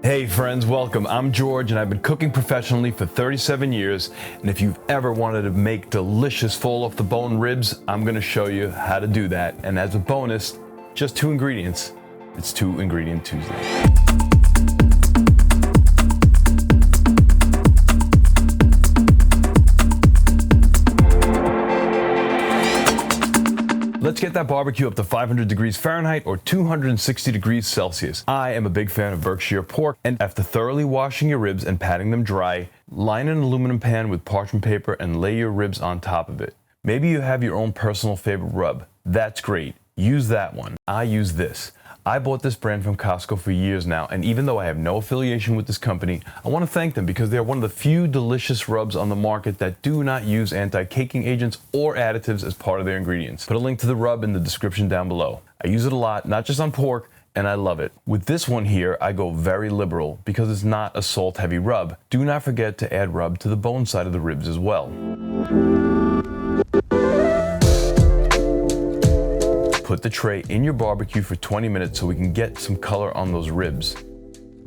Hey friends, welcome. I'm George and I've been cooking professionally for 37 years. And if you've ever wanted to make delicious fall off the bone ribs, I'm gonna show you how to do that. And as a bonus, just 2 ingredients. It's 2 Ingredient Tuesday. Let's get that barbecue up to 500 degrees Fahrenheit or 260 degrees Celsius. I am a big fan of Berkshire pork, and after thoroughly washing your ribs and patting them dry, line an aluminum pan with parchment paper and lay your ribs on top of it. Maybe you have your own personal favorite rub. That's great. Use that one. I use this. I bought this brand from Costco for years now, and even though I have no affiliation with this company, I want to thank them because they are one of the few delicious rubs on the market that do not use anti-caking agents or additives as part of their ingredients. Put a link to the rub in the description down below. I use it a lot, not just on pork, and I love it. With this one here, I go very liberal because it's not a salt-heavy rub. Do not forget to add rub to the bone side of the ribs as well. Put the tray in your barbecue for 20 minutes so we can get some color on those ribs.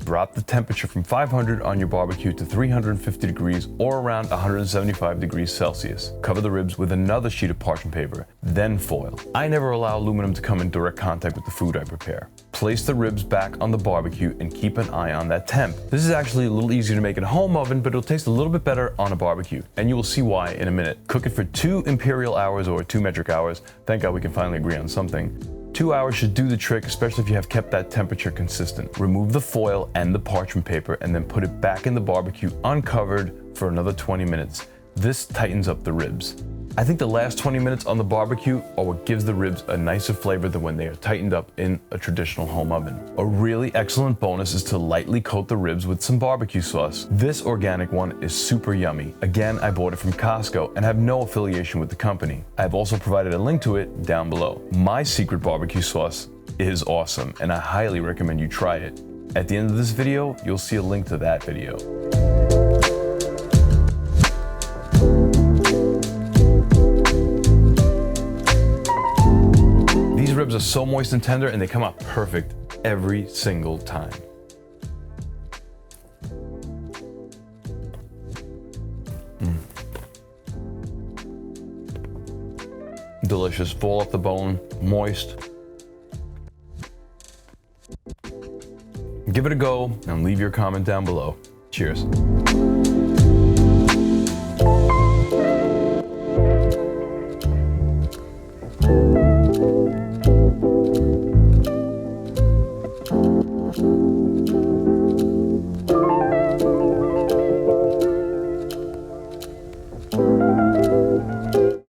Drop the temperature from 500 on your barbecue to 350 degrees or around 175 degrees Celsius. Cover the ribs with another sheet of parchment paper, then foil. I never allow aluminum to come in direct contact with the food I prepare. Place the ribs back on the barbecue and keep an eye on that temp. This is actually a little easier to make in a home oven, but it'll taste a little bit better on a barbecue, and you will see why in a minute. Cook it for 2 imperial hours or 2 metric hours. Thank God we can finally agree on something. 2 hours should do the trick, especially if you have kept that temperature consistent. Remove the foil and the parchment paper and then put it back in the barbecue uncovered for another 20 minutes. This tightens up the ribs. I think the last 20 minutes on the barbecue are what gives the ribs a nicer flavor than when they are tightened up in a traditional home oven. A really excellent bonus is to lightly coat the ribs with some barbecue sauce. This organic one is super yummy. Again, I bought it from Costco and have no affiliation with the company. I have also provided a link to it down below. My secret barbecue sauce is awesome and I highly recommend you try it. At the end of this video, you'll see a link to that video. These ribs are so moist and tender and they come out perfect every single time. Delicious, fall off the bone, moist. Give it a go and leave your comment down below. Cheers.